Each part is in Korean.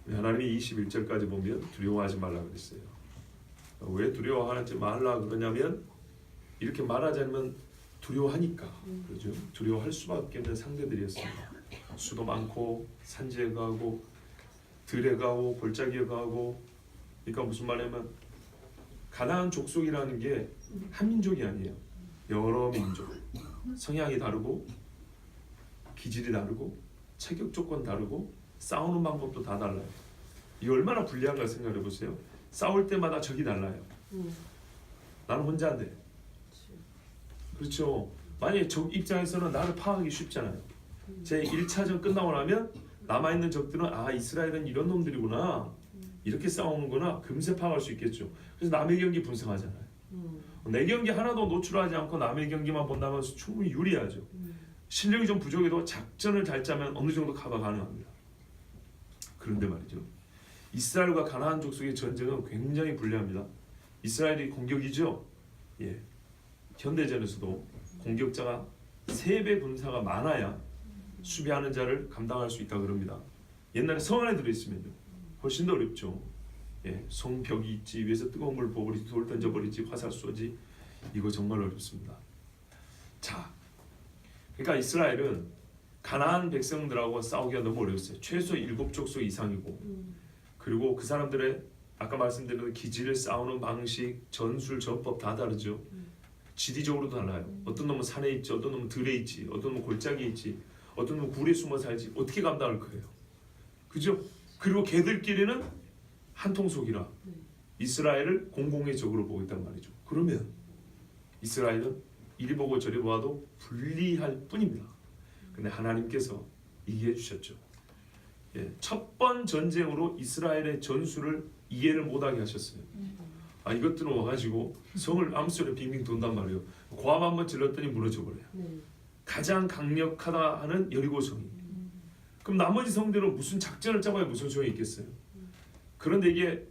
하나님이 21절까지 보면 두려워하지 말라 그랬어요. 왜 두려워하지 말라 그러냐면 이렇게 말하자면 두려워하니까. 그렇죠? 두려워할 수밖에 없는 상대들이었습니다. 수도 많고 산지에 가고 들에 가고 골짜기에 가고. 그러니까 무슨 말이냐면 가나안 족속이라는 게 한 민족이 아니에요. 여러 민족, 성향이 다르고 기질이 다르고 체격 조건 다르고 싸우는 방법도 다 달라요. 이게 얼마나 불리한가 생각해 보세요. 싸울 때마다 적이 달라요. 나는 혼자인데. 그렇죠. 만약에 적 입장에서는 나를 파악하기 쉽잖아요. 제 1차전 끝나고 나면 남아있는 적들은 아 이스라엘은 이런 놈들이구나, 이렇게 싸우는구나 금세 파악할 수 있겠죠. 그래서 남의 경기 분석하잖아요. 내 경기 하나도 노출하지 않고 남의 경기만 본다면 충분히 유리하죠. 실력이 좀 부족해도 작전을 잘 짜면 어느 정도 커버 가능합니다. 그런데 말이죠, 이스라엘과 가나안 족속의 전쟁은 굉장히 불리합니다. 이스라엘이 공격이죠. 예. 현대전에서도 공격자가 3배 군사가 많아야 수비하는 자를 감당할 수 있다 그럽니다. 옛날에 성 안에 들어있으면요 훨씬 더 어렵죠. 예, 성벽이 있지, 위에서 뜨거운 물 부어버리지, 돌 던져버리지, 화살 쏘지, 이거 정말 어렵습니다. 자, 그러니까 이스라엘은 가나안 백성들하고 싸우기가 너무 어려웠어요. 최소 7족속 이상이고, 그리고 그 사람들의 아까 말씀드린 기질을 싸우는 방식, 전술, 전법 다 다르죠. 지리적으로도 달라요. 어떤 놈은 산에 있지, 어떤 놈은 들에 있지, 어떤 놈은 골짜기에 있지, 어떤 놈은 굴에 숨어 살지. 어떻게 감당할 거예요? 그죠? 그리고 걔들끼리는 한 통속이라 이스라엘을 공공의 적으로 보고 있단 말이죠. 그러면 이스라엘은 이리 보고 저리 보아도 불리할 뿐입니다. 근데 하나님께서 이기해 주셨죠. 예, 첫 번 전쟁으로 이스라엘의 전술을 이해를 못하게 하셨어요. 아, 이것들은 와가지고 성을 암수를 빙빙 돈단 말이에요. 고함 한번 질렀더니 무너져 버려요. 가장 강력하다 하는 여리고성이. 그럼 나머지 성들은 무슨 작전을 짜봐야 무슨 소용이 있겠어요? 그런데 이게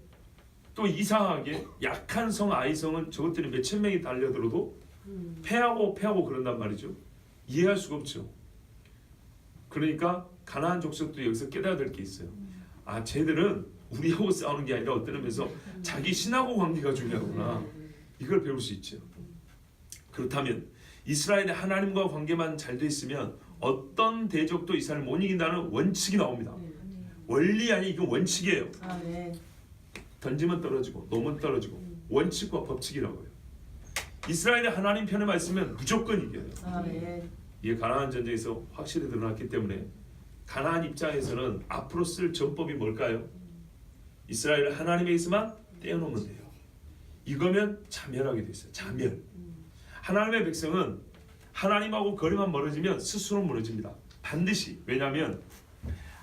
또 이상하게 약한 성 아이성은 저것들이 몇천 명이 달려들어도 패하고 그런단 말이죠. 이해할 수가 없죠. 그러니까 가나안 족속도 여기서 깨달아야 될 게 있어요. 아, 쟤들은 우리하고 싸우는 게 아니라 어떠면서 자기 신하고 관계가 중요하구나. 이걸 배울 수 있죠. 그렇다면 이스라엘의 하나님과 관계만 잘 돼 있으면 어떤 대적도 이스라엘을 못 이긴다는 원칙이 나옵니다. 원리 아니, 이건 원칙이에요. 던지면 떨어지고 놓으면 떨어지고, 원칙과 법칙이라고요. 이스라엘이 하나님 편에만 있으면 무조건 이겨요. 이게 가나안 전쟁에서 확실히 드러났기 때문에 가나안 입장에서는 앞으로 쓸 전법이 뭘까요? 이스라엘을 하나님에게서만 떼어놓으면 돼요. 이거면 자멸하게 돼 있어요. 자멸. 하나님의 백성은 하나님하고 거리만 멀어지면 스스로 무너집니다. 반드시. 왜냐하면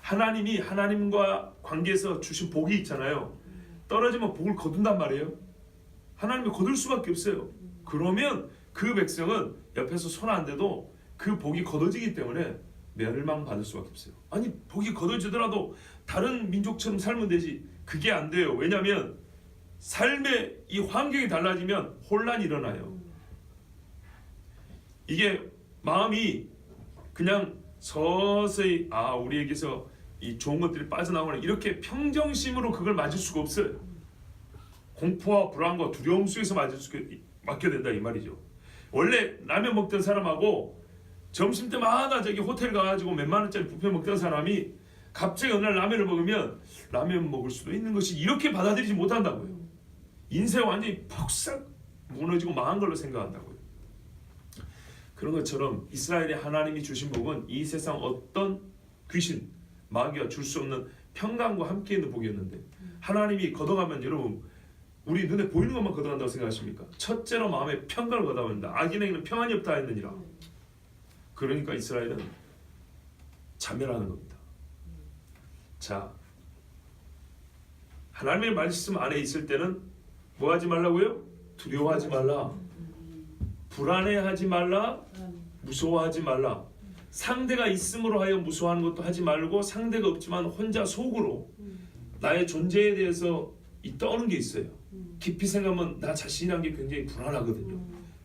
하나님이 하나님과 관계에서 주신 복이 있잖아요. 떨어지면 복을 거둔단 말이에요. 하나님이 거둘 수밖에 없어요. 그러면 그 백성은 옆에서 손 안 대도 그 복이 거둬지기 때문에 멸망받을 수밖에 없어요. 아니, 복이 거둬지더라도 다른 민족처럼 살면 되지. 그게 안 돼요. 왜냐하면 삶의 이 환경이 달라지면 혼란이 일어나요. 이게 마음이 그냥 서서히 우리에게서 이 좋은 것들이 빠져나오는 이렇게 평정심으로 그걸 맞을 수가 없어요. 공포와 불안과 두려움 속에서 맞게 된다 이 말이죠. 원래 라면 먹던 사람하고 점심 때마다 저기 호텔 가가지고 몇만 원짜리 뷔페 먹던 사람이 갑자기 어느 날 라면을 먹으면 라면 먹을 수도 있는 것이 이렇게 받아들이지 못한다고요. 인생 완전히 퍽싹 무너지고 망한 걸로 생각한다고요. 그런 것처럼 이스라엘의 하나님이 주신 복은 이 세상 어떤 귀신, 마귀가 줄 수 없는 평강과 함께 있는 복이었는데, 하나님이 걷어가면 여러분 우리 눈에 보이는 것만 걷어간다고 생각하십니까? 첫째로 마음에 평강을 걷어간다. 악인에게는 평안이 없다 했느니라. 그러니까 이스라엘은 자멸하는 겁니다. 자, 하나님의 말씀 안에 있을 때는 뭐 하지 말라고요? 두려워하지 말라, 불안해하지 말라, 무서워하지 말라. 상대가 있음으로 하여 무서워하는 것도 하지 말고, 상대가 없지만 혼자 속으로 나의 존재에 대해서 떠오는 게 있어요. 깊이 생각하면 나 자신이란 게 굉장히 불안하거든요.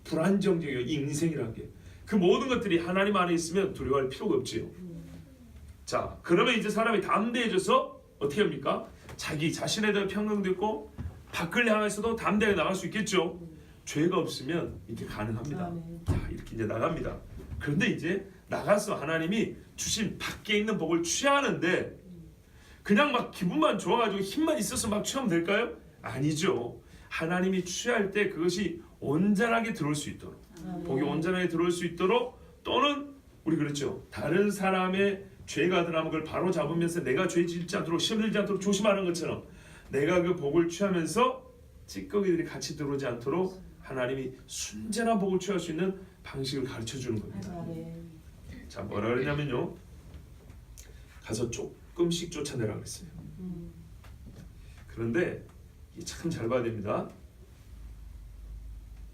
불안정적이에요. 이 인생이란 게. 그 모든 것들이 하나님 안에 있으면 두려워할 필요가 없지요. 자, 그러면 이제 사람이 담대해져서 어떻게 합니까? 자기 자신에 대한 평강도 있고 밖을 향해서도 담대하게 나갈 수 있겠죠. 죄가 없으면 이렇게 가능합니다. 자, 이렇게 이제 나갑니다. 그런데 이제 나가서 하나님이 주신 밖에 있는 복을 취하는데 그냥 막 기분만 좋아가지고 힘만 있어서 막 취하면 될까요? 아니죠. 하나님이 취할 때 그것이 온전하게 들어올 수 있도록, 복이 온전하게 들어올 수 있도록, 또는 우리 그렇죠. 다른 사람의 죄가 드러나면 그걸 바로 잡으면서 내가 죄 짓지 않도록, 시험 들지 않도록 조심하는 것처럼 내가 그 복을 취하면서 찌꺼기들이 같이 들어오지 않도록 하나님이 순전한 복을 취할 수 있는 방식을 가르쳐 주는 겁니다. 자, 뭐라 그러냐면요, 가서 조금씩 쫓아내라 그랬어요. 그런데 참 잘 봐야 됩니다.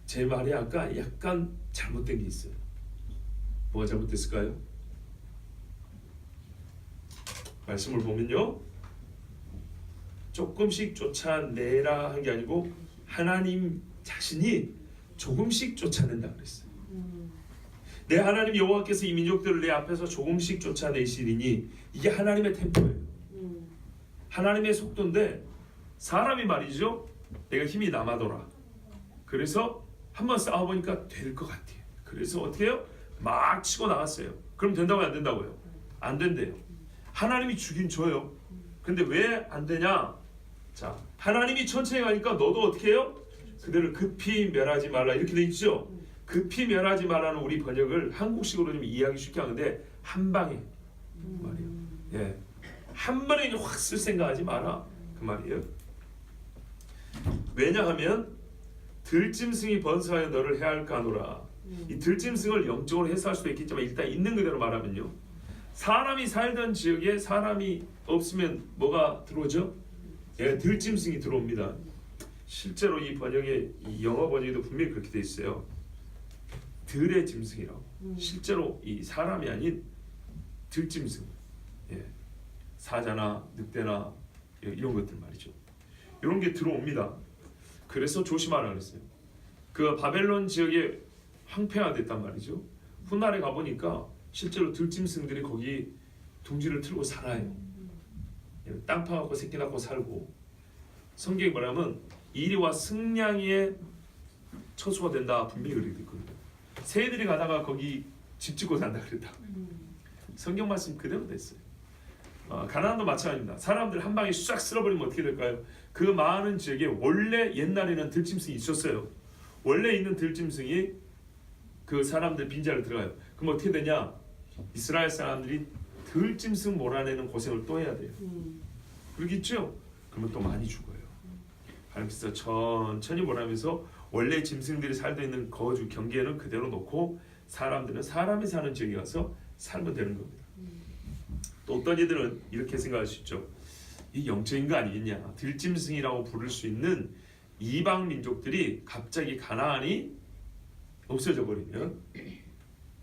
제 말이 아까 약간 잘못된 게 있어요. 뭐가 잘못됐을까요? 말씀을 보면요, 조금씩 쫓아내라 한 게 아니고 하나님 자신이 조금씩 쫓아낸다 그랬어요. 내 하나님 여호와께서 이 민족들을 내 앞에서 조금씩 쫓아내시리니, 이게 하나님의 템포예요. 하나님의 속도인데 사람이 말이죠, 내가 힘이 남아돌아. 그래서 한번 싸워보니까 될 것 같아요. 그래서 어떻게 해요? 막 치고 나갔어요. 그럼 된다고요? 안 된다고요? 안 된대요. 하나님이 주긴 줘요. 근데 왜 안 되냐? 자, 하나님이 천천히 가니까 너도 어떻게 해요? 그들을 급히 멸하지 말라 이렇게 돼 있죠. 급히 멸하지 말라는 우리 번역을 한국식으로 좀 이해하기 쉽게 하는데 한 방에 말이에요. 예, 한 번에 확 쓸 생각하지 마라 그 말이에요. 왜냐하면 들짐승이 번성하여 너를 해할까 하노라. 이 들짐승을 영적으로 해석할 수도 있겠지만 일단 있는 그대로 말하면요, 사람이 살던 지역에 사람이 없으면 뭐가 들어오죠? 예, 들짐승이 들어옵니다. 실제로 이 번역에, 이 영어 번역에도 분명히 그렇게 돼 있어요. 들의 짐승이라고. 실제로 이 사람이 아닌 들짐승, 예, 사자나 늑대나 이런 것들 말이죠. 이런 게 들어옵니다. 그래서 조심하라 그랬어요. 그 바벨론 지역에 황폐화됐단 말이죠. 훗날에 가보니까 실제로 들짐승들이 거기 둥지를 틀고 살아요. 땅 파갖고 새끼 낳고 살고, 성경이 뭐냐면 이리와 승냥이의 처소가 된다 분명히 그렇게 있거든요. 새들이 가다가 거기 집 짓고 산다 그랬다. 성경 말씀 그대로 됐어요. 가나안도 마찬가지입니다. 사람들 한 방에 싹 쓸어버리면 어떻게 될까요? 그 많은 지역에 원래 옛날에는 들짐승이 있었어요. 원래 있는 들짐승이 그 사람들 빈자를 들어가요. 그럼 어떻게 되냐? 이스라엘 사람들이 들짐승 몰아내는 고생을 또 해야 돼요. 그러겠죠? 그러면 또 많이 죽어요. 하나님께서 천천히 몰아내면서 원래 짐승들이 살고 있는 거주 경계는 그대로 놓고 사람들은 사람이 사는 지역에 가서 살면 되는 겁니다. 또 어떤 이들은 이렇게 생각할 수 있죠. 이 영적인 거 아니겠냐? 들짐승이라고 부를 수 있는 이방 민족들이 갑자기 가나안이 없어져 버리면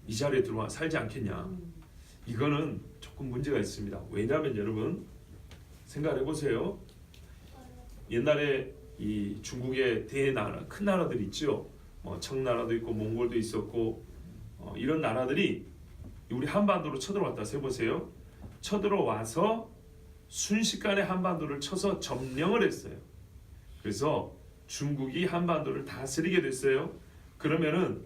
이 자리에 들어와 살지 않겠냐? 이거는 조금 문제가 있습니다. 왜냐하면 여러분 생각해 보세요. 옛날에 이 중국의 대나라, 큰 나라들이 있죠. 청나라도 있고 몽골도 있었고, 이런 나라들이 우리 한반도로 쳐들어왔다 해보세요. 쳐들어와서 순식간에 한반도를 쳐서 점령을 했어요. 그래서 중국이 한반도를 다스리게 됐어요. 그러면은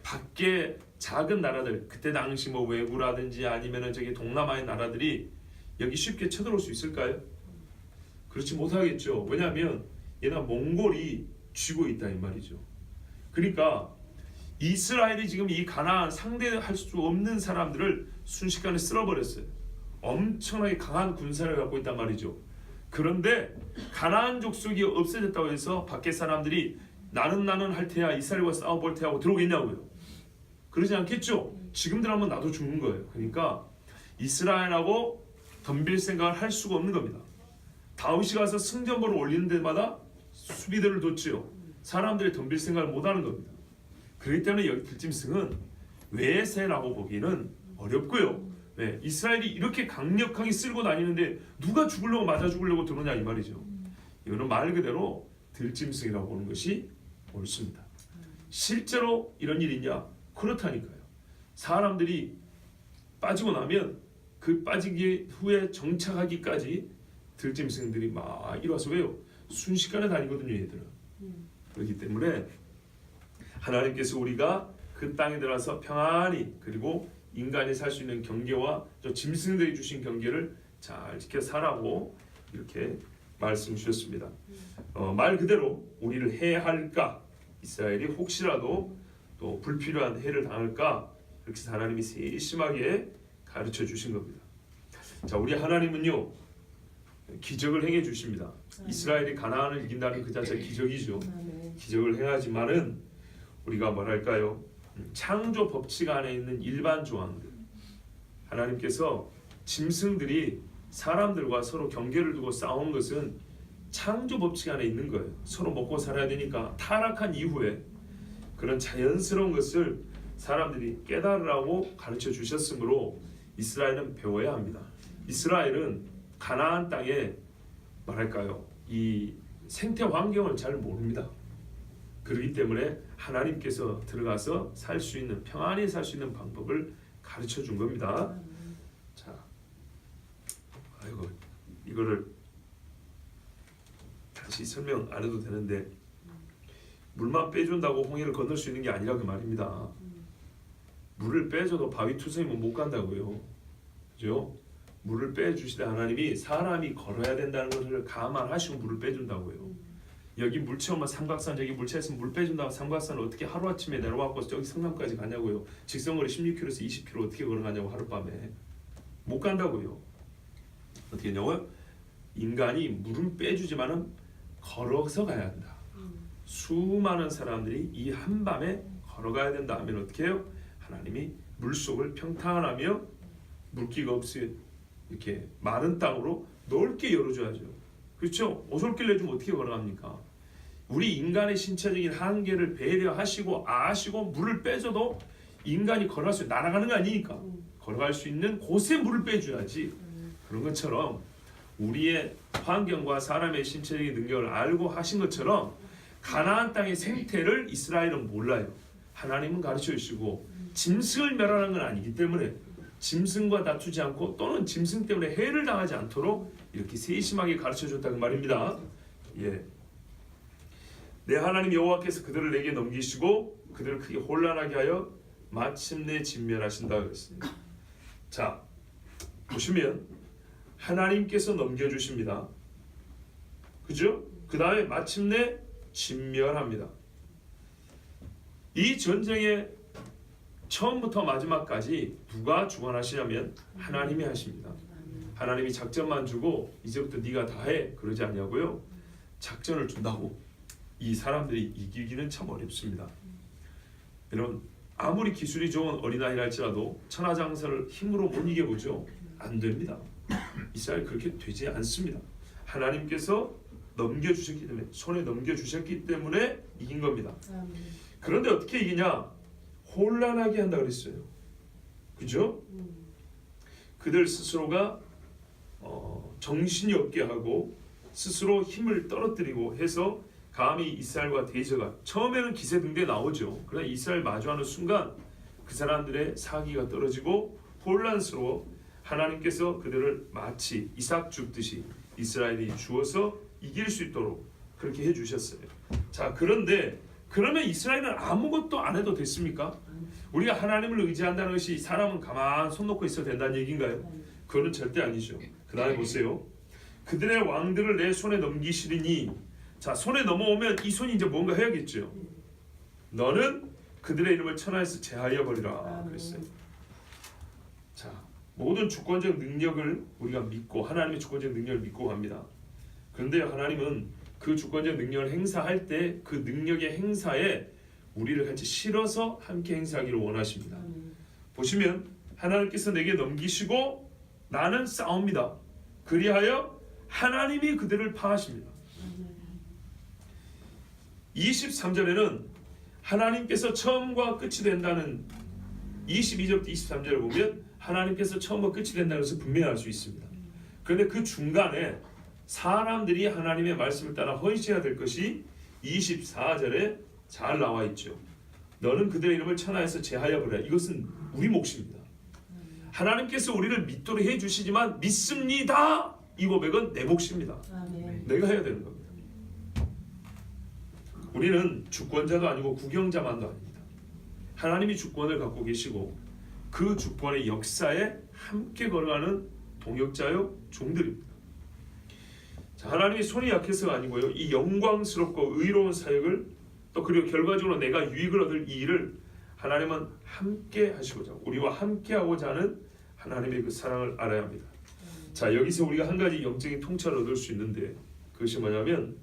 밖에 작은 나라들, 그때 당시 뭐 외구라든지 아니면은 저기 동남아의 나라들이 여기 쉽게 쳐들어올 수 있을까요? 그렇지 못하겠죠. 왜냐하면 얘는 몽골이 쥐고 있다 이 말이죠. 그러니까 이스라엘이 지금 이 가나안 상대할 수 없는 사람들을 순식간에 쓸어버렸어요. 엄청나게 강한 군사를 갖고 있단 말이죠. 그런데 가나안 족속이 없어졌다고 해서 밖에 사람들이 나는 할 테야, 이스라엘과 싸워볼 테야 하고 들어오겠냐고요. 그러지 않겠죠. 지금들 하면 나도 죽는 거예요. 그러니까 이스라엘하고 덤빌 생각을 할 수가 없는 겁니다. 다윗이 가서 승전보를 올리는 데마다 수비대를 뒀지요. 사람들이 덤빌 생각을 못하는 겁니다. 그렇기 때문에 여기 들짐승은 외세라고 보기는 어렵고요. 네, 이스라엘이 이렇게 강력하게 쓸고 다니는데 누가 죽으려고 맞아 죽으려고 들어오냐 이 말이죠. 이거는 말 그대로 들짐승이라고 보는 것이 옳습니다. 실제로 이런 일이 있냐? 그렇다니까요. 사람들이 빠지고 나면 그 빠지기 후에 정착하기까지 들짐승들이 막 이뤄서 왜요? 순식간에 다니거든요, 얘들은. 그렇기 때문에 하나님께서 우리가 그 땅에 들어서 평안히 그리고 인간이 살 수 있는 경계와 저 짐승들이 주신 경계를 잘 지켜 살라고 이렇게 말씀 주셨습니다. 말 그대로 우리를 해할까? 이스라엘이 혹시라도 또 불필요한 해를 당할까? 그렇게 하나님이 세심하게 가르쳐 주신 겁니다. 자, 우리 하나님은요 기적을 행해 주십니다. 이스라엘이 가나안을 이긴다는 그 자체가 기적이죠. 기적을 행하지만은 우리가 뭐랄까요? 창조 법칙 안에 있는 일반 조항들, 하나님께서 짐승들이 사람들과 서로 경계를 두고 싸운 것은 창조 법칙 안에 있는 거예요. 서로 먹고 살아야 되니까 타락한 이후에 그런 자연스러운 것을 사람들이 깨달으라고 가르쳐 주셨으므로 이스라엘은 배워야 합니다. 이스라엘은 가나안 땅에 말할까요? 이 생태 환경을 잘 모릅니다. 그렇기 때문에 하나님께서 들어가서 살 수 있는 평안히 살 수 있는 방법을 가르쳐 준 겁니다. 자, 아이고 이거를 다시 설명 안 해도 되는데 물만 빼준다고 홍해를 건널 수 있는 게 아니라 그 말입니다. 물을 빼줘도 바위 투성이면 못 간다고요. 그죠? 물을 빼주시되 하나님이 사람이 걸어야 된다는 것을 감안하시고 물을 빼준다고요. 여기 물체오면 삼각산 저기 물체에서 물 빼준다고 삼각산을 어떻게 하루아침에 내려와서 저기 성남까지 가냐고요. 직선거리 16km에서 20km 어떻게 걸어가냐고 하룻밤에. 못 간다고요. 어떻게 했냐고요? 인간이 물은 빼주지만은 걸어서 가야 한다. 수많은 사람들이 이 한밤에 걸어가야 된다 하면 어떻게 해요? 하나님이 물속을 평탄하며 물기가 없이 이렇게 마른 땅으로 넓게 열어줘야죠. 그렇죠? 오솔길 내주면 어떻게 걸어갑니까? 우리 인간의 신체적인 한계를 배려하시고 아시고 물을 빼줘도 인간이 걸어갈 수 날아가는 거 아니니까 걸어갈 수 있는 곳에 물을 빼줘야지. 그런 것처럼 우리의 환경과 사람의 신체적인 능력을 알고 하신 것처럼 가나안 땅의 생태를 이스라엘은 몰라요. 하나님은 가르쳐 주시고 짐승을 멸하는 건 아니기 때문에 짐승과 다투지 않고 또는 짐승 때문에 해를 당하지 않도록 이렇게 세심하게 가르쳐 줬다는 말입니다. 예. 내 하나님 여호와께서 그들을 내게 넘기시고 그들을 크게 혼란하게 하여 마침내 진멸하신다 그랬습니다. 자, 보시면 하나님께서 넘겨주십니다. 그죠? 그 다음에 마침내 진멸합니다. 이 전쟁의 처음부터 마지막까지 누가 주관하시냐면 하나님이 하십니다. 하나님이 작전만 주고 이제부터 네가 다 해 그러지 않냐고요. 작전을 준다고 이 사람들이 이기기는 참 어렵습니다. 여러분 아무리 기술이 좋은 어린아이라 할지라도 천하장사를 힘으로 못 이겨보죠. 안 됩니다. 이스라엘 그렇게 되지 않습니다. 하나님께서 넘겨주셨기 때문에 손에 넘겨주셨기 때문에 이긴 겁니다. 그런데 어떻게 이기냐? 혼란하게 한다 그랬어요. 그죠? 그들 스스로가 정신이 없게 하고 스스로 힘을 떨어뜨리고 해서 감히 이스라엘과 대적한 처음에는 기세등대 나오죠. 그러나 이스라엘 마주하는 순간 그 사람들의 사기가 떨어지고 혼란스러워 하나님께서 그들을 마치 이삭 죽듯이 이스라엘이 주어서 이길 수 있도록 그렇게 해주셨어요. 자, 그런데 그러면 이스라엘은 아무것도 안 해도 됐습니까? 우리가 하나님을 의지한다는 것이 사람은 가만 손 놓고 있어도 된다는 얘기인가요? 그거는 절대 아니죠. 그 다음에 보세요. 그들의 왕들을 내 손에 넘기시리니, 자, 손에 넘어오면 이 손이 이제 뭔가 해야겠죠. 너는 그들의 이름을 천하에서 제하여 버리라 그랬어요. 자, 모든 주권적 능력을 우리가 믿고 하나님의 주권적 능력을 믿고 갑니다. 그런데 하나님은 그 주권적 능력을 행사할 때 그 능력의 행사에 우리를 같이 실어서 함께 행사하기를 원하십니다. 보시면 하나님께서 내게 넘기시고 나는 싸웁니다. 그리하여 하나님이 그들을 파하십니다. 23절에는 하나님께서 처음과 끝이 된다는 22절부터 23절을 보면 하나님께서 처음과 끝이 된다는 것을 분명히 알 수 있습니다. 그런데 그 중간에 사람들이 하나님의 말씀을 따라 헌신해야 될 것이 24절에 잘 나와 있죠. 너는 그들의 이름을 천하에서 제하여 버리라. 이것은 우리 몫입니다. 하나님께서 우리를 믿도록 해주시지만 믿습니다. 이 고백은 내 몫입니다. 아멘. 내가 해야 되는 겁니다. 우리는 주권자도 아니고 구경자만도 아닙니다. 하나님이 주권을 갖고 계시고 그 주권의 역사에 함께 걸어가는 동역자요 종들입니다. 자, 하나님이 손이 약해서가 아니고요, 이 영광스럽고 의로운 사역을 또 그리고 결과적으로 내가 유익을 얻을 이 일을 하나님은 함께 하시고자 우리와 함께 하고자 하는 하나님의 그 사랑을 알아야 합니다. 자, 여기서 우리가 한 가지 영적인 통찰을 얻을 수 있는데 그것이 뭐냐면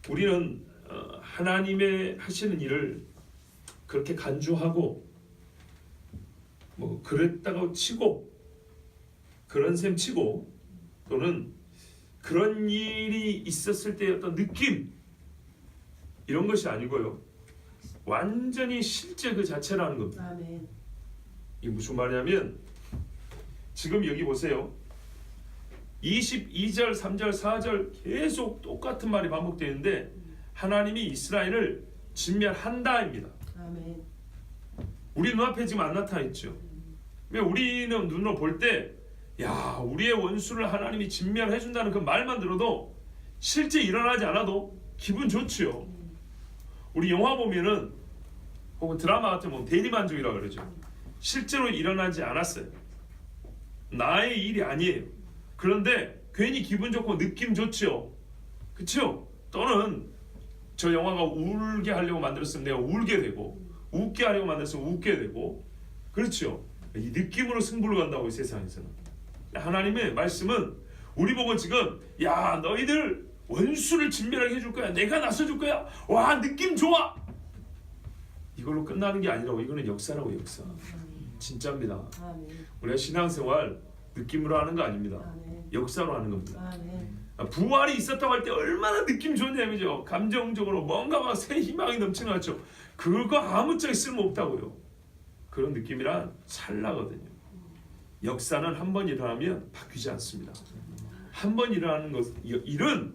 우리는 하나님의 하시는 일을 그렇게 간주하고 뭐 그랬다고 치고 그런 셈 치고 또는 그런 일이 있었을 때의 어떤 느낌 이런 것이 아니고요, 완전히 실제 그 자체라는 겁니다. 아멘. 이게 무슨 말이냐면 지금 여기 보세요. 22절, 3절, 4절 계속 똑같은 말이 반복되는데 하나님이 이스라엘을 진멸한다입니다. 아멘. 우리 눈앞에 지금 안 나타나 있죠. 우리는 눈으로 볼 때 야, 우리의 원수를 하나님이 진멸해 준다는 그 말만 들어도 실제 일어나지 않아도 기분 좋지요. 우리 영화 보면은 혹은 드라마 같은 거 보면 대리만족이라고 그러죠. 실제로 일어나지 않았어요. 나의 일이 아니에요. 그런데 괜히 기분 좋고 느낌 좋지요. 그렇죠? 또는 저 영화가 울게 하려고 만들었으면 내가 울게 되고 웃게 하려고 만들었으면 웃게 되고 그렇죠? 이 느낌으로 승부를 간다고 이 세상에서는. 하나님의 말씀은 우리 보고 지금 야, 너희들 원수를 진멸하게 해줄 거야. 내가 나서줄 거야. 와, 느낌 좋아. 이걸로 끝나는 게 아니라고. 이거는 역사라고. 역사. 진짜입니다. 아멘. 우리가 신앙생활 느낌으로 하는 거 아닙니다. 아멘. 역사로 하는 겁니다. 아멘. 부활이 있었다고 할 때 얼마나 느낌 좋냐면요, 감정적으로 뭔가 막 새 희망이 넘치는 것 같죠. 그거 아무짝에 쓸모없다고요. 그런 느낌이란 찰나거든요. 역사는 한 번 일어나면 바뀌지 않습니다. 한 번 일어나는 것, 일은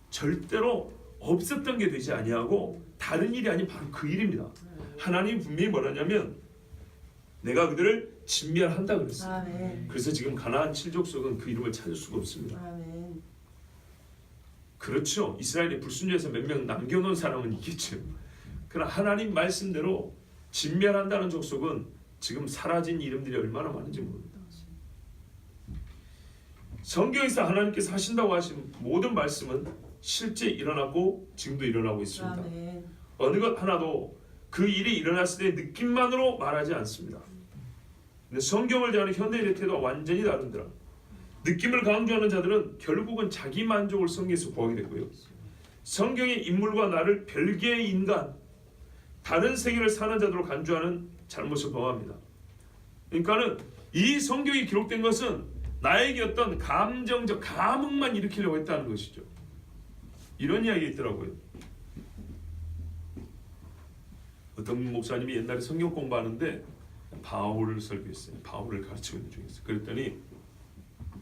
절대로 없었던 게 되지 아니하고 다른 일이 아닌 바로 그 일입니다. 하나님이 분명히 뭐라냐면 내가 그들을 진멸한다 그랬어요. 아멘. 그래서 지금 가나안 7족속은 그 이름을 찾을 수가 없습니다. 아멘. 그렇죠. 이스라엘이 불순종해서 몇 명 남겨놓은 사람은 있겠죠. 그러나 하나님 말씀대로 진멸한다는 족속은 지금 사라진 이름들이 얼마나 많은지 모릅니다. 성경에서 하나님께서 하신다고 하신 모든 말씀은 실제 일어나고 지금도 일어나고 있습니다. 아멘. 어느 것 하나도 그 일이 일어났을 때 느낌만으로 말하지 않습니다. 근데 성경을 대하는 현대인의 태도가 완전히 다릅니다. 느낌을 강조하는 자들은 결국은 자기 만족을 성경에서 구하게 되고요, 성경의 인물과 나를 별개의 인간, 다른 세계를 사는 자들로 간주하는 잘못을 범합니다. 그러니까는 이 성경이 기록된 것은 나에게 어떤 감정적 감흥만 일으키려고 했다는 것이죠. 이런 이야기 있더라고요. 어떤 목사님이 옛날에 성경 공부하는데 바울을 설교했어요. 바울을 가르치고 있는 중이었어요. 그랬더니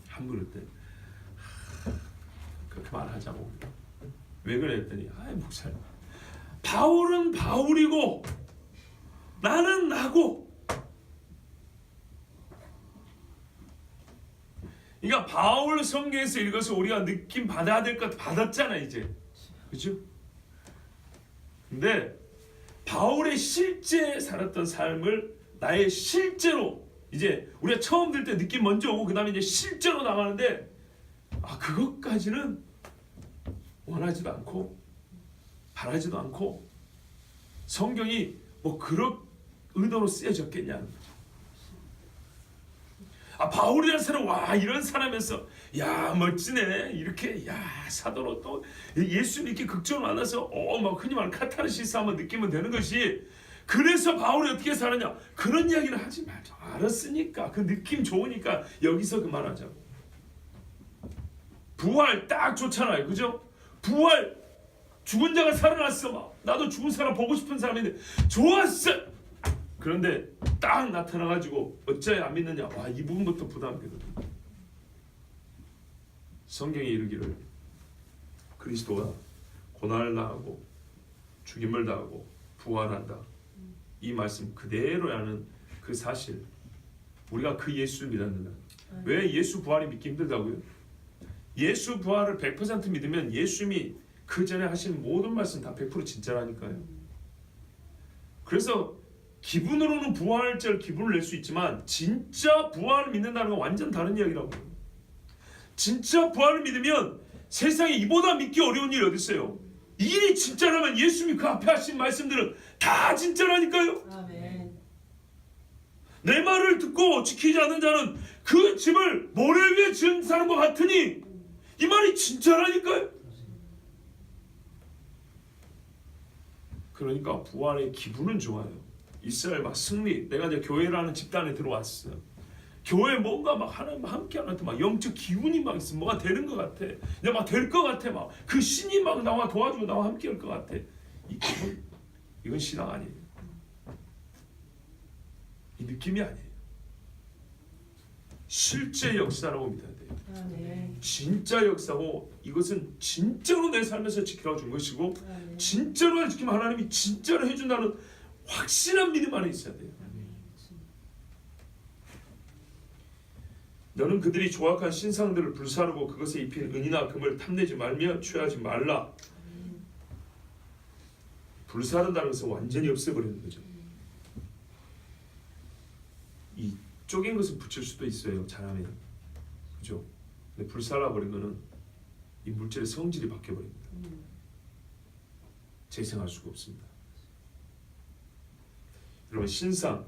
한 분 그랬대. 그렇게 말하자고. 왜 그랬더니 목사님, 바울은 바울이고 나는 나고. 그러니까 바울 성경에서 읽어서 우리가 느낌 받아야 될 것 받았잖아 이제. 그죠? 근데 바울의 실제 살았던 삶을 나의 실제로 이제 우리가 처음 들 때 느낌 먼저 오고 그 다음에 이제 실제로 나가는데 그것까지는 원하지도 않고 바라지도 않고 성경이 뭐 그런 의도로 쓰여졌겠냐. 바울이라는 사람, 와, 이런 사람에서 야, 멋지네, 이렇게, 야, 사도로 또 예수님 이렇게 극적으로 만나서 막 흔히 말하는 카타르시스 한번 느끼면 되는 것이, 그래서 바울이 어떻게 살았냐, 그런 이야기를 하지 말자. 알았으니까, 그 느낌 좋으니까 여기서 그만하자고. 부활 딱 좋잖아요, 그죠? 부활, 죽은 자가 살아났어. 막 나도 죽은 사람 보고 싶은 사람인데 좋았어. 그런데 딱 나타나가지고 어찌하여 안 믿느냐. 와, 이 부분부터 부담되거든. 성경에 이르기를 그리스도가 고난을 당하고 죽임을 당하고 부활한다, 이 말씀 그대로라는 그 사실, 우리가 그 예수를 믿었는가. 왜 예수 부활이 믿기 힘들다고요? 예수 부활을 100% 믿으면 예수님이 그 전에 하신 모든 말씀 다 100% 진짜라니까요. 그래서 기분으로는 부활절 기분을 낼 수 있지만 진짜 부활을 믿는다는 건 완전 다른 이야기라고요. 진짜 부활을 믿으면 세상에 이보다 믿기 어려운 일이 어디 있어요? 이 일이 진짜라면 예수님이 그 앞에 하신 말씀들은 다 진짜라니까요. 아멘. 내 말을 듣고 지키지 않는 자는 그 집을 모래 위에 지은 사람과 같으니, 이 말이 진짜라니까요. 그러니까 부활의 기분은 좋아요. 이스라엘 막 승리. 내가 이제 교회라는 집단에 들어왔어. 교회 뭔가 막 하나님 함께하는 막 영적 기운이 막 있어. 뭐가 되는 것 같아. 내가 막 될 것 같아. 막 그 신이 막 나와 도와주고 나와 함께할 것 같아. 이 기분, 이건 신앙 아니에요. 이 느낌이 아니에요. 실제 역사라고 믿어야 돼요. 아멘. 진짜 역사고, 이것은 진짜로 내 삶에서 지켜가 준 것이고, 아멘. 진짜로 지키면 하나님이 진짜로 해준다는 확신한 믿음 안에 있어야 돼요. 너는 그들이 조악한 신상들을 불사르고 그것에 입힌 은이나 금을 탐내지 말며 취하지 말라. 불사른다는 것은 완전히 없애버리는 거죠. 이 쪼갠 것은 붙일 수도 있어요, 잘하면. 그죠? 근데 불살라버린 거는 이 물질의 성질이 바뀌어버립니다. 재생할 수가 없습니다. 여러분, 신상,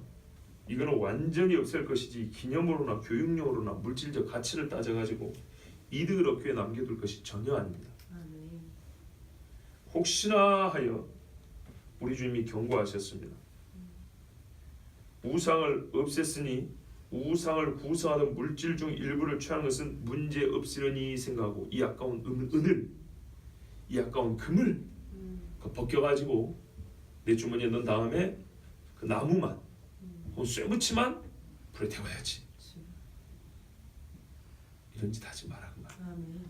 이거는 완전히 없앨 것이지 기념으로나 교육용으로나 물질적 가치를 따져가지고 이득을 얻기 위해 남겨둘 것이 전혀 아닙니다. 아멘. 혹시나 하여 우리 주님이 경고하셨습니다. 우상을 없앴으니 우상을 구성하던 물질 중 일부를 취하는 것은 문제 없으려니 생각하고, 이 아까운 은을, 이 아까운 금을 벗겨가지고 내 주머니에 넣은 다음에 그 나무만 혹은 쇠붙이만 불에 태워야지. 이런 짓 하지 마라 그 말. 아멘.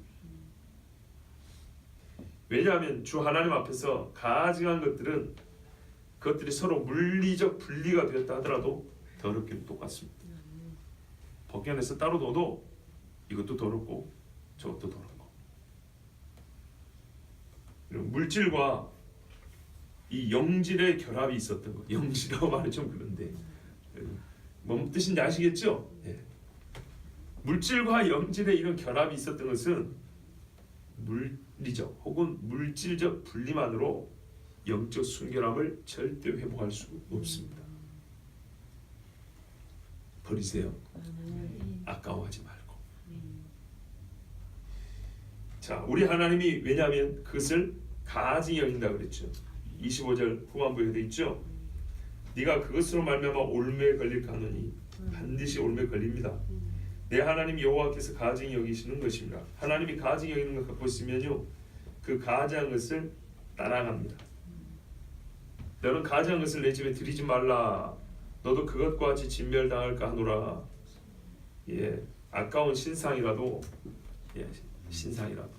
왜냐하면 주 하나님 앞에서 가증한 것들은 그것들이 서로 물리적 분리가 되었다 하더라도 더럽기는 똑같습니다. 벗겨내서 따로 둬도 이것도 더럽고 저것도 더럽고. 이런 물질과 이 영질의 결합이 있었던 것. 영질이라고 말이 좀 그런데 뭔 뜻인지 아시겠죠? 예. 물질과 영질의 이런 결합이 있었던 것은 물리적 혹은 물질적 분리만으로 영적 순결함을 절대 회복할 수 없습니다. 버리세요. 아까워하지 말고. 자, 우리 하나님이 왜냐하면 그것을 가증히 여긴다 그랬죠. 25절 후반부에 되어 있죠. 네가 그것으로 말미암아 올매에 걸릴까하노니 반드시 올매에 걸립니다. 내 하나님 여호와께서 가증히 여기시는 것입니다. 하나님이 가증히 여기는 걸 갖고 있으면요, 그 가증한 것을 따라갑니다. 너는 가증한 것을 내 집에 들이지 말라. 너도 그것과 같이 진멸당할까 하노라. 예, 아까운 신상이라도, 예, 신상이라도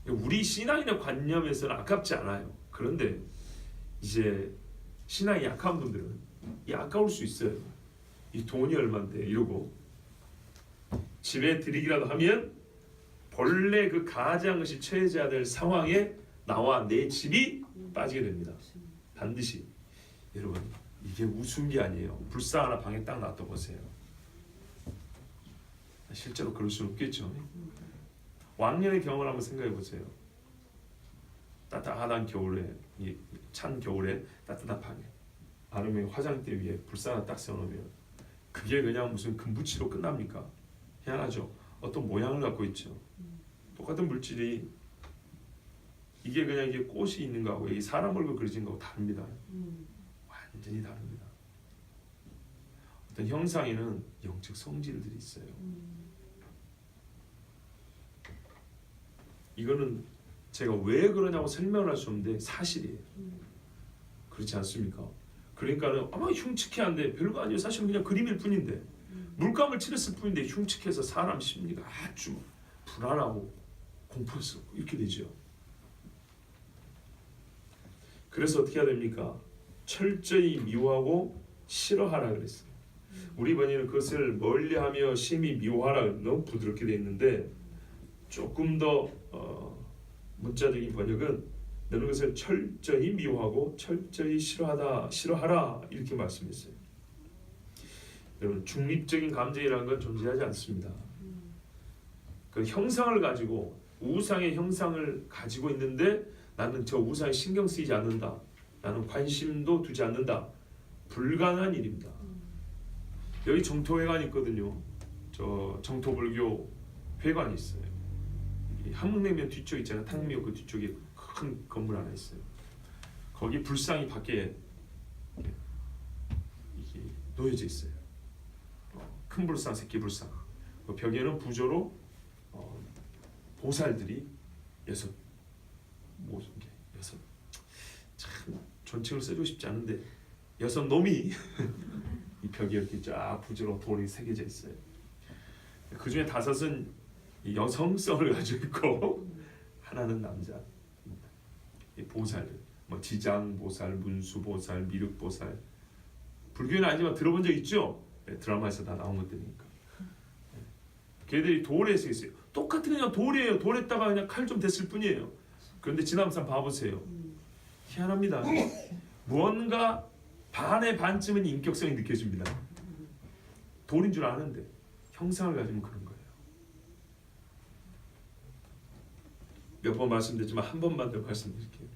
우리 신앙이나 관념에서는 아깝지 않아요. 그런데 이제 신앙이 약한 분들은 이 아까울 수 있어요. 이 돈이 얼마인데 이러고 집에 들이기라도 하면 본래 그 가증한 것이 처해져야 될 상황에 나와 내 집이 빠지게 됩니다. 반드시. 여러분, 이게 웃은 게 아니에요. 불상 하나 방에 딱 놔둬 보세요. 실제로 그럴 수는 없겠죠. 왕년의 경험을 한번 생각해 보세요. 따뜻한 겨울에, 찬 겨울에 따뜻한 방에 아니면 화장대 위에 불상 하나 딱 세워놓으면 그게 그냥 무슨 금붙이로 끝납니까? 희한하죠. 어떤 모양을 갖고 있죠. 똑같은 물질이 이게 그냥 이게 꽃이 있는 거하고 이 사람 얼굴 그려진 거하고 다릅니다. 완전히 다릅니다. 어떤 형상에는 영적 성질들이 있어요. 이거는 제가 왜 그러냐고 설명을 할 수 없는데 사실이에요. 그렇지 않습니까? 그러니까는 아마 흉측해한데 별거 아니에요. 사실은 그냥 그림일 뿐인데 물감을 칠했을 뿐인데 흉측해서 사람 심리가 아주 불안하고 공포스럽고 이렇게 되죠. 그래서 어떻게 해야 됩니까? 철저히 미워하고 싫어하라 그랬어요. 우리 번역은 그것을 멀리하며 심히 미워하라. 너무 부드럽게 되어 있는데 조금 더 문자적인 번역은 너는 것을 철저히 미워하고 철저히 싫어하라 이렇게 말씀했어요. 여러분 중립적인 감정이라는 건 존재하지 않습니다. 그 형상을 가지고 우상의 형상을 가지고 있는데 나는 저 우상에 신경 쓰이지 않는다. 나는 관심도 두지 않는다. 불가능한 일입니다. 여기 정토회관이 있거든요. 저 정토불교 회관이 있어요. 한국냉면 뒤쪽 있잖아요. 탕미역 그 뒤쪽에 큰 건물 하나 있어요. 거기 불상이 밖에 이게 놓여져 있어요. 큰 불상, 새끼 불상. 그 벽에는 부조로 보살들이 여섯 참 존칭을 써주고 싶지 않은데 여섯 놈이 이 벽에 이렇게 쫙 부조로 돌이 새겨져 있어요. 그 중에 다섯은 여성성을 가지고 있고 하나는 남자. 이 보살들, 뭐 지장 보살, 문수 보살, 미륵 보살. 불교는 아니지만 들어본 적 있죠? 네, 드라마에서 다 나온 것들이니까. 걔들이 돌에 서 있어요. 똑같은 그냥 돌이에요. 돌에다가 그냥 칼 좀 댔을 뿐이에요. 그런데 지나면서 봐보세요. 희한합니다. 무언가 반의 반쯤은 인격성이 느껴집니다. 돌인 줄 아는데 형상을 가지면 그런 거예요. 몇 번 말씀드렸지만 한 번만 더 말씀드릴게요.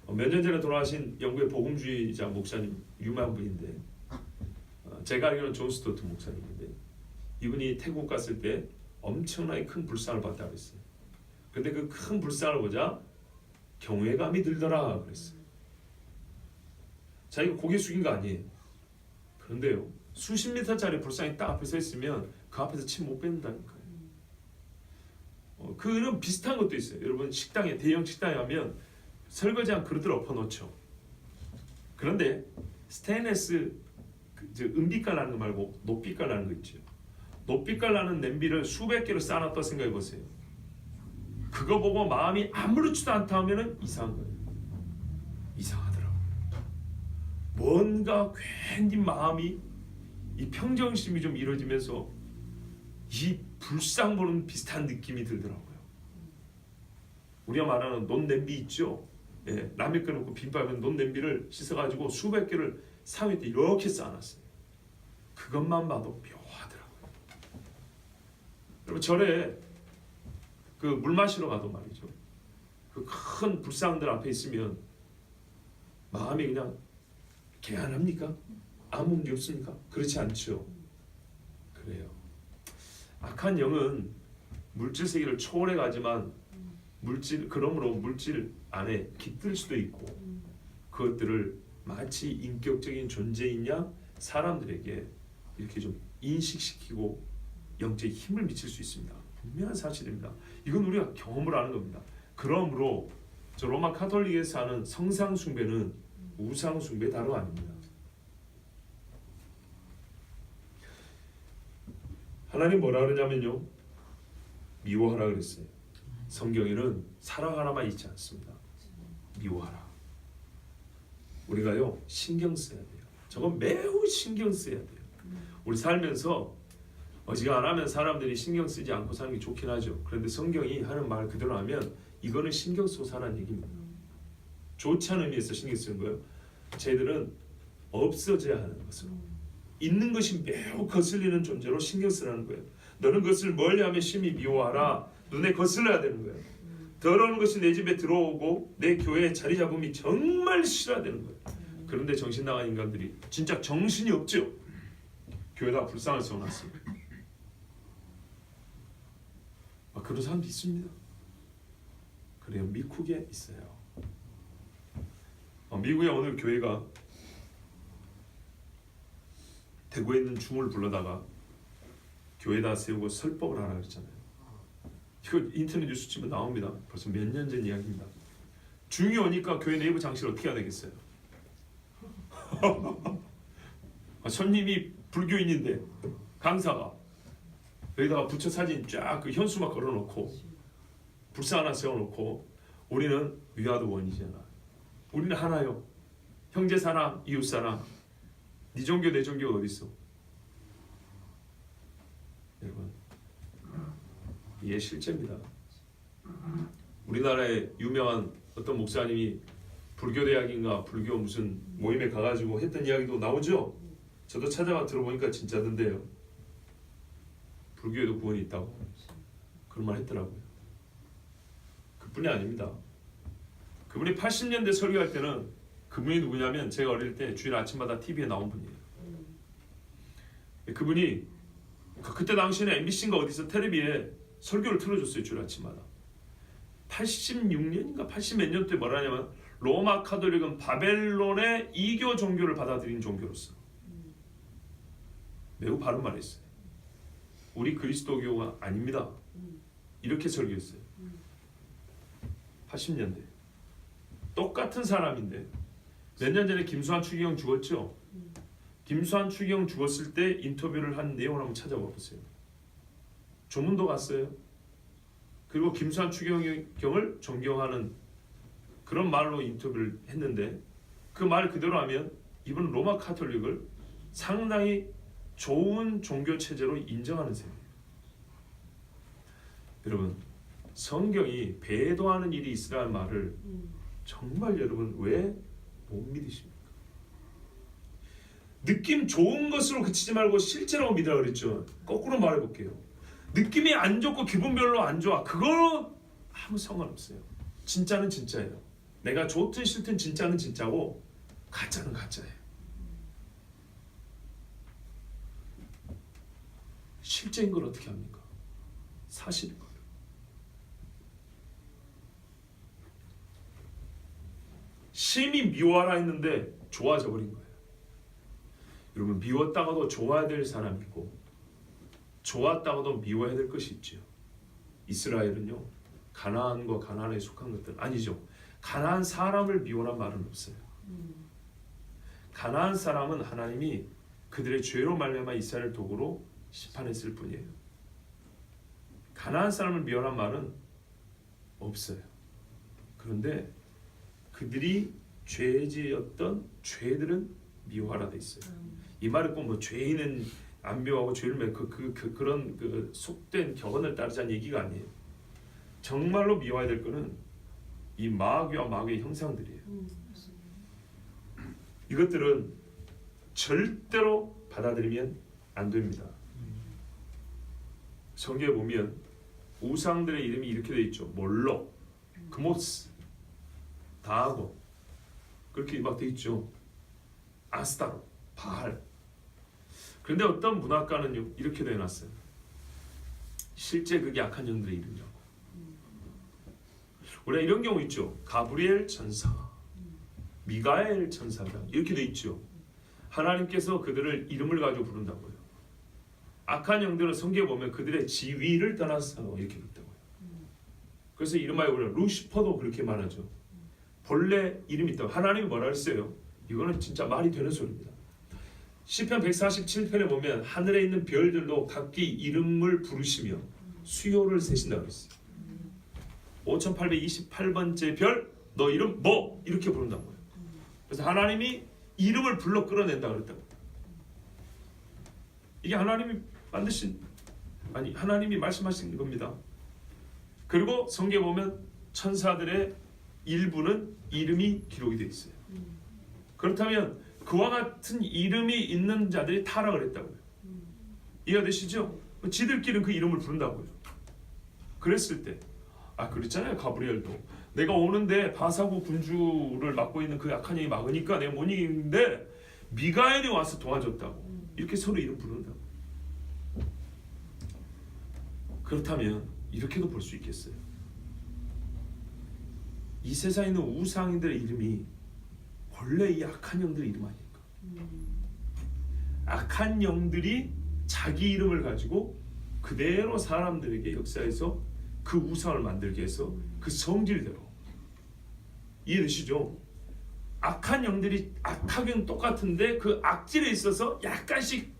몇 년 전에 돌아가신 영국의 복음주의자 목사님 유명한 분인데 제가 알기로는 존 스토트 목사님인데 이분이 태국 갔을 때 엄청나게 큰 불상을 봤다고 했어요. 근데 그 큰 불상을 보자 경외감이 들더라 그랬어요. 자기가 고개 숙인 거 아니에요. 그런데요 수십 미터짜리 불상이 딱 앞에 서 있으면 그 앞에서 침 못 뱉는다니까요. 그런 비슷한 것도 있어요. 여러분 식당에 대형 식당에 가면 설거지한 그릇을 엎어놓죠. 그런데 스테인레스 은빛깔 나는 거 말고 녹빛깔 나는 거 있죠. 녹빛깔 나는 냄비를 수백 개를 쌓아놨다 생각해 보세요. 그거 보고 마음이 아무렇지도 않다 하면은 이상한 거예요. 이상하더라고. 뭔가 괜히 마음이 이 평정심이 좀 이루어지면서 이 불상 보는 비슷한 느낌이 들더라고요. 우리가 말하는 논냄비 있죠. 예, 라면 끓여놓고 빈밥에 논냄비를 씻어가지고 수백 개를 상위 때 이렇게 쌓아놨어요. 그것만 봐도 묘하더라고요. 여러분 절에 그 물 마시러 가도 말이죠. 그 큰 불상들 앞에 있으면 마음이 그냥 개안합니까? 아무 문제 없습니까? 그렇지 않죠. 그래요. 악한 영은 물질 세계를 초월해 가지만 그러므로 물질 안에 깃들 수도 있고 그것들을 마치 인격적인 존재이냐 사람들에게 이렇게 좀 인식시키고 영적인 힘을 미칠 수 있습니다. 분명한 사실입니다. 이건 우리가 경험을 하는 겁니다. 그러므로 저 로마 카톨릭에서 하는 성상 숭배는 우상 숭배 다름 아닙니다. 하나님 뭐라 그러냐면요. 미워하라 그랬어요. 성경에는 사랑하라만 있지 않습니다. 미워하라. 우리가요 신경 써야 돼요. 저건 매우 신경 써야 돼요. 우리 살면서 어지간하면 사람들이 신경 쓰지 않고 사는 게 좋긴 하죠. 그런데 성경이 하는 말 그대로 하면 이거는 신경 쓰고 사라는 얘기입니다. 좋지 않은 의미에서 신경 쓰는 거예요. 쟤들은 없어져야 하는 것으로 있는 것이 매우 거슬리는 존재로 신경 쓰라는 거예요. 너는 그것을 멀리하며 심히 미워하라. 눈에 거슬러야 되는 거예요. 더러운 것이 내 집에 들어오고 내 교회에 자리 잡음이 정말 싫어야 되는 거예요. 그런데 정신 나간 인간들이 진짜 정신이 없죠. 교회다 불상을 세워놨어요. 그런 사람도 있습니다. 그래요. 미국에 있어요. 미국에 오늘 교회가 대구에 있는 중을 불러다가 교회다 세우고 설법을 하라 그랬잖아요. 이거 인터넷 뉴스 치면 나옵니다. 벌써 몇 년 전 이야기입니다. 중이 오니까 교회 내부 장치를 어떻게 해야 되겠어요? 손님이 불교인인데 강사가 여기다가 부처 사진 쫙 그 현수막 걸어놓고 불상 하나 세워놓고 우리는 위아더 원이잖아. 우리는 하나요. 형제 사랑, 이웃 사랑. 네 종교 내 종교가 어디 있어? 이게 실제입니다. 우리나라의 유명한 어떤 목사님이 불교 대학인가 불교 무슨 모임에 가가지고 했던 이야기도 나오죠. 저도 찾아가 들어보니까 진짜던데요. 불교에도 구원이 있다고 그런 말 했더라고요. 그뿐이 아닙니다. 그분이 80년대 설교할 때는 그분이 누구냐면 제가 어릴 때 주일 아침마다 TV에 나온 분이에요. 그분이 그때 당시에는 MBC인가 어디서 텔레비에 설교를 틀어줬어요. 주일 아침마다. 86년인가 80 몇 년도에 뭐라냐면 로마 카톨릭은 바벨론의 이교 종교를 받아들인 종교로서 매우 바른 말했어요. 우리 그리스도교가 아닙니다. 이렇게 설교했어요. 80년대 똑같은 사람인데 몇 년 전에 김수환 추기경 죽었죠. 김수환 추기경 죽었을 때 인터뷰를 한 내용을 한번 찾아봐 보세요. 조문도 갔어요. 그리고 김수환 추기경을 존경하는 그런 말로 인터뷰를 했는데 그 말 그대로 하면 이분은 로마 카톨릭을 상당히 좋은 종교 체제로 인정하는 셈이에요. 여러분 성경이 배도하는 일이 있으라는 말을 정말 여러분 왜 못 믿으십니까? 느낌 좋은 것으로 그치지 말고 실제라고 믿으라 그랬죠. 거꾸로 말해볼게요. 느낌이 안 좋고 기분 별로 안 좋아. 그거 아무 상관없어요. 진짜는 진짜예요. 내가 좋든 싫든 진짜는 진짜고 가짜는 가짜예요. 실제인 걸 어떻게 합니까? 사실인 거예요. 심히 미워하라 했는데 좋아져 버린 거예요. 여러분 미웠다가도 좋아야 될 사람이 있고 좋았다가도 미워야 될 것이 있죠. 이스라엘은요 가나안과 가나안에 속한 것들 아니죠. 가나안 사람을 미워란 말은 없어요. 가나안 사람은 하나님이 그들의 죄로 말미암아 이스라엘 도구로 심판했을 뿐이에요. 가나안 사람을 미워란 말은 없어요. 그런데 그들이 죄지었던 죄들은 미워하라 돼 있어요. 이 말은 꼭 뭐 죄인은 안 미워하고 죄를 그런 그 속된 격언을 따르자는 얘기가 아니에요. 정말로 미워해야 될 거는 이 마귀와 마귀의 형상들이에요. 이것들은 절대로 받아들이면 안 됩니다. 성경에 보면 우상들의 이름이 이렇게 돼 있죠. 몰록, 그모스, 다고 그렇게 막 돼 있죠. 아스타로, 바알. 그런데 어떤 문학가는 이렇게 내놨어요. 실제 그게 악한 영들의 이름이라고. 우리가 이런 경우 있죠. 가브리엘 천사, 미가엘 천사가 이렇게 돼 있죠. 하나님께서 그들을 이름을 가지고 부른다고요. 악한 영들은 성경에 보면 그들의 지위를 떠나서 이렇게 부른다고요. 그래서 이름하여 우리가 루시퍼도 그렇게 말하죠. 본래 이름이 있다고. 하나님이 뭐라 그랬어요? 이거는 진짜 말이 되는 소리입니다. 시편 147편에 보면 하늘에 있는 별들도 각기 이름을 부르시며 수요를 세신다고 그랬어요. 5828번째 별, 너 이름 뭐? 이렇게 부른다고요. 그래서 하나님이 이름을 불러 끌어낸다 그랬다고. 이게 하나님이 만드신, 아니 하나님이 말씀하신 겁니다. 그리고 성경에 보면 천사들의 일부는 이름이 기록이 되어 있어요. 그렇다면 그와 같은 이름이 있는 자들이 타락을 했다고요. 이해가 되시죠? 지들끼리는 그 이름을 부른다고요. 그랬을 때 그랬잖아요. 가브리엘도 내가 오는데 바사구 군주를 맡고 있는 그 악한 영이 막으니까 내가 못 이기는데 미가엘이 와서 도와줬다고. 이렇게 서로 이름 부른다고. 그렇다면 이렇게도 볼 수 있겠어요. 이 세상에 있는 우상인들의 이름이 원래 이 악한 영들의 이름 아닙니까? 악한 영들이 자기 이름을 가지고 그대로 사람들에게 역사에서 그 우상을 만들게 해서 그 성질대로. 이해되시죠? 악한 영들이 악하긴 똑같은데 그 악질에 있어서 약간씩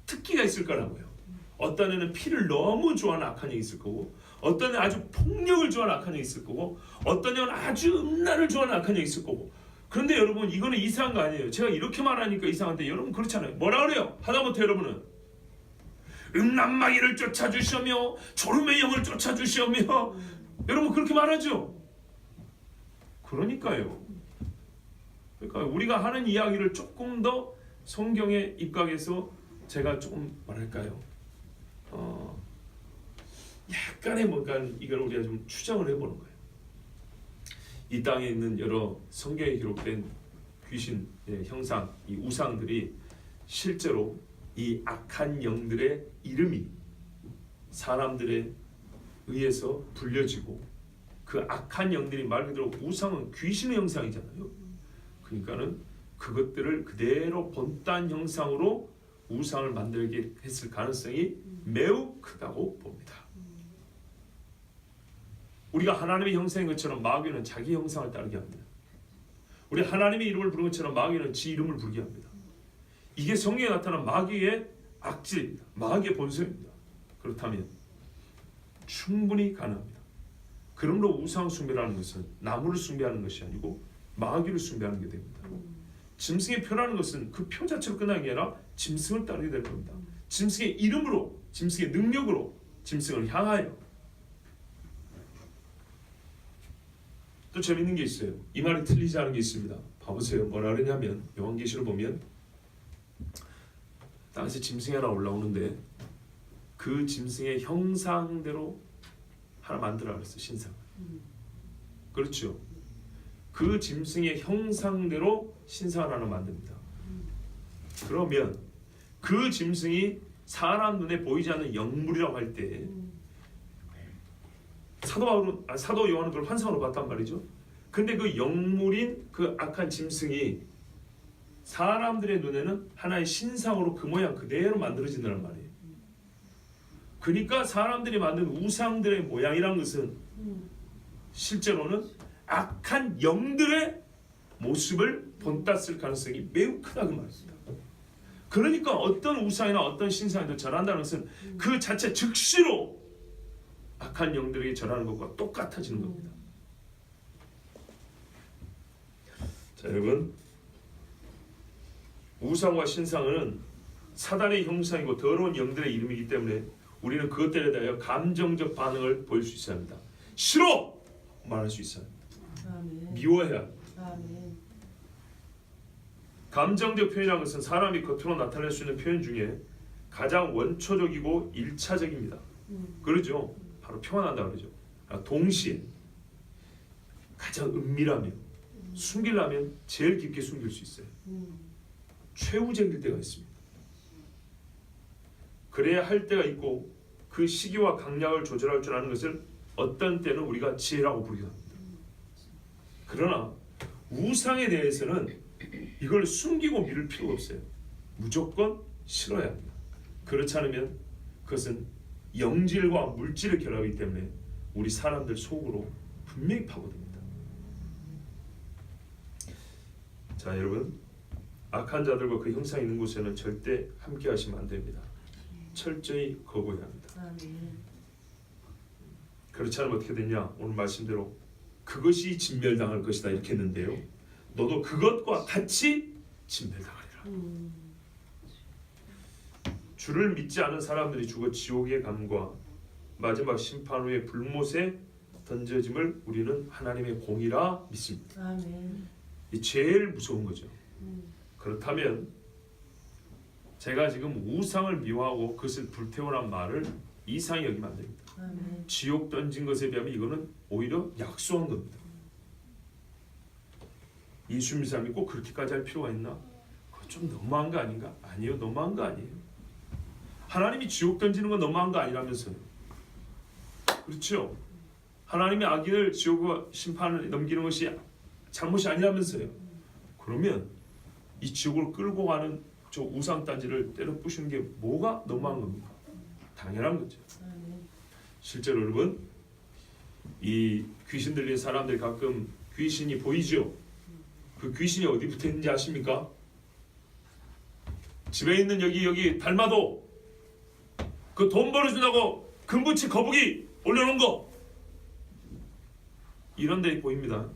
특기가 있을 거라고요. 어떤 애는 피를 너무 좋아하는 악한 영이 있을 거고, 어떤 애는 아주 폭력을 좋아하는 악한 영이 있을 거고, 어떤 애는 아주 음란을 좋아하는 악한 영이 있을 거고. 그런데 여러분 이거는 이상한 거 아니에요. 제가 이렇게 말하니까 이상한데 여러분 그렇잖아요. 뭐라 그래요? 하다못해 여러분은 음란마귀를 쫓아주시며 졸음의 영을 쫓아주시며 여러분 그렇게 말하죠. 그러니까 우리가 하는 이야기를 조금 더 성경에 입각해서 제가 조금 뭐랄까요, 약간의 뭔가 이걸 우리가 좀 추정을 해보는 거예요. 이 땅에 있는 여러 성경에 기록된 귀신 형상, 이 우상들이 실제로 이 악한 영들의 이름이 사람들에 의해서 불려지고, 그 악한 영들이 말 그대로 우상은 귀신의 형상이잖아요. 그러니까는 그것들을 그대로 본딴 형상으로 우상을 만들게 했을 가능성이 매우 크다고 봅니다. 우리가 하나님의 형상인 것처럼 마귀는 자기 형상을 따르게 합니다. 우리 하나님의 이름을 부르는 것처럼 마귀는 지 이름을 부르게 합니다. 이게 성경에 나타난 마귀의 악질입니다. 마귀의 본성입니다. 그렇다면 충분히 가능합니다. 그러므로 우상 숭배라는 것은 나무를 숭배하는 것이 아니고 마귀를 숭배하는 게 됩니다. 짐승의 표라는 것은 그 표 자체로 끝나는 게 아니라 짐승을 따르게 될 겁니다. 짐승의 이름으로, 짐승의 능력으로 짐승을 향하여. 또 재밌는 게 있어요. 이 말이 틀리지 않은 게 있습니다. 봐보세요. 뭐라 그러냐면 요한계시를 보면 땅에서 짐승이 하나 올라오는데 그 짐승의 형상대로 하나 만들어 그랬어요. 신상. 그렇죠. 그 짐승의 형상대로 신상을 하나 만듭니다. 그러면 그 짐승이 사람 눈에 보이지 않는 영물이라고 할 때 사도 요한은 그걸 환상으로 봤단 말이죠. 근데 그 영물인 그 악한 짐승이 사람들의 눈에는 하나의 신상으로 그 모양 그대로 만들어진다는 말이에요. 그러니까 사람들이 만든 우상들의 모양이란 것은 실제로는 악한 영들의 모습을 본땄을 가능성이 매우 크다 그 말입니다. 그러니까 어떤 우상이나 어떤 신상에도 절한다는 것은 그 자체 즉시로 악한 영들에게 절하는 것과 똑같아지는 겁니다. 자, 여러분, 우상과 신상은 사단의 형상이고 더러운 영들의 이름이기 때문에 우리는 그것들에 대하여 감정적 반응을 보일 수 있어야 합니다. 싫어! 말할 수 있어야 합니다. 아멘. 미워해야 합니다. 아멘. 감정적 표현이라는 것은 사람이 겉으로 나타낼 수 있는 표현 중에 가장 원초적이고 1차적입니다. 그러죠. 바로 평안한다 그러죠. 동시에 가장 은밀하며 숨기려면 제일 깊게 숨길 수 있어요. 최후적일 때가 있습니다. 그래야 할 때가 있고 그 시기와 강약을 조절할 줄 아는 것을 어떤 때는 우리가 지혜라고 부르기도 합니다. 그러나 우상에 대해서는 이걸 숨기고 미룰 필요가 없어요. 무조건 싫어야 합니다. 그렇지 않으면 그것은 영질과 물질의 결합이기 때문에 우리 사람들 속으로 분명히 파고듭니다. 자, 여러분, 악한 자들과 그 형상이 있는 곳에는 절대 함께 하시면 안 됩니다. 철저히 거부해야 합니다. 아멘. 그렇지 않으면 어떻게 되냐? 오늘 말씀대로 그것이 진멸당할 것이다 이렇게 했는데요. 너도 그것과 같이 진멸당하리라. 주를 믿지 않은 사람들이 죽어 지옥의 감과 마지막 심판 후에 불못에 던져짐을 우리는 하나님의 공이라 믿습니다. 아멘. 이 제일 무서운 거죠. 그렇다면 제가 지금 우상을 미워하고 그것을 불태우란 말을 이상히 여기면 안 됩니다. 아멘. 지옥 던진 것에 비하면 이거는 오히려 약소한 겁니다. 예수 믿는 사람이 꼭 그렇게까지 할 필요가 있나? 그거 좀 너무한 거 아닌가? 아니요, 너무한 거 아니에요. 하나님이 지옥 던지는 건 너무한 거 아니라면서요. 그렇죠? 하나님의 악인을 지옥과 심판을 넘기는 것이 잘못이 아니라면서요. 그러면 이 지옥을 끌고 가는 저 우상단지를 때려 부시는 게 뭐가 너무한 겁니까? 당연한 거죠. 실제로 여러분, 이 귀신 들린 사람들 가끔 귀신이 보이죠? 그 귀신이 어디 붙어 있는지 아십니까? 집에 있는 여기 달마도 그 돈 벌어준다고 금붙이 거북이 올려놓은 거 이런 데 보입니다.